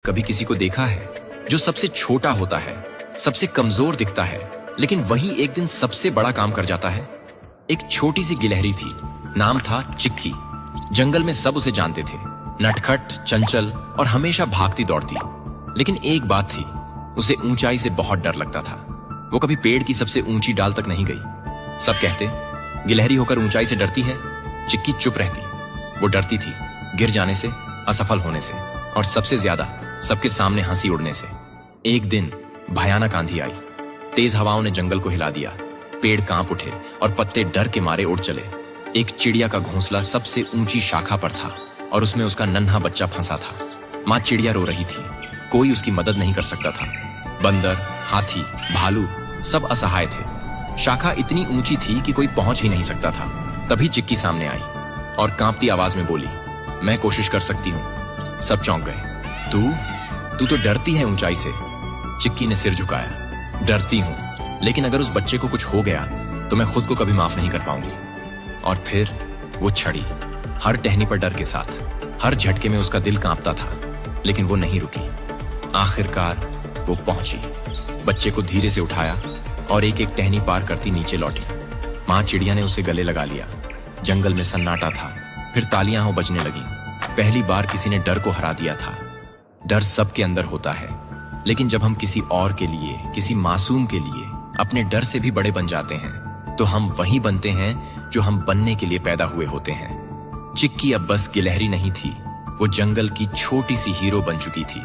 कभी किसी को देखा है जो सबसे छोटा होता है, सबसे कमजोर दिखता है, लेकिन वही एक दिन सबसे बड़ा काम कर जाता है? एक छोटी सी गिलहरी थी, नाम था चिक्की। जंगल में सब उसे जानते थे, नटखट, चंचल और हमेशा भागती दौड़ती। लेकिन एक बात थी, उसे ऊंचाई से बहुत डर लगता था। वो कभी पेड़ की सबसे ऊंची डाल तक नहीं गई। सब कहते गिलहरी होकर ऊंचाई से डरती है। चिक्की चुप रहती। वो डरती थी गिर जाने से, असफल होने से और सबसे ज्यादा सबके सामने हंसी उड़ने से। एक दिन भयानक आंधी आई। तेज हवाओं ने जंगल को हिला दिया। पेड़ कांप उठे और पत्ते डर के मारे उड़ चले। एक चिड़िया का घोंसला सबसे ऊंची शाखा पर था और उसमें उसका नन्हा बच्चा फंसा था। माँ चिड़िया रो रही थी, कोई उसकी मदद नहीं कर सकता था। बंदर, हाथी, भालू सब असहाय थे। शाखा इतनी ऊंची थी कि कोई पहुंच ही नहीं सकता था। तभी चिक्की सामने आई और कांपती आवाज में बोली, मैं कोशिश कर सकती हूं। सब चौंक गए। तू तो डरती है ऊंचाई से। चिक्की ने सिर झुकाया। डरती हूं, लेकिन अगर उस बच्चे को कुछ हो गया तो मैं खुद को कभी माफ नहीं कर पाऊंगी। और फिर वो छड़ी, हर टहनी पर डर के साथ, हर झटके में उसका दिल कांपता था, लेकिन वो नहीं रुकी। आखिरकार वो पहुंची, बच्चे को धीरे से उठाया और एक एक टहनी पार करती नीचे लौटी। माँ चिड़िया ने उसे गले लगा लिया। जंगल में सन्नाटा था। फिर तालियां हो बजने लगी। पहली बार किसी ने डर को हरा दिया था। डर सबके अंदर होता है, लेकिन जब हम किसी और के लिए, किसी मासूम के लिए अपने डर से भी बड़े बन जाते हैं, तो हम वही बनते हैं जो हम बनने के लिए पैदा हुए होते हैं। चिक्की अब बस गिलहरी नहीं थी, वो जंगल की छोटी सी हीरो बन चुकी थी।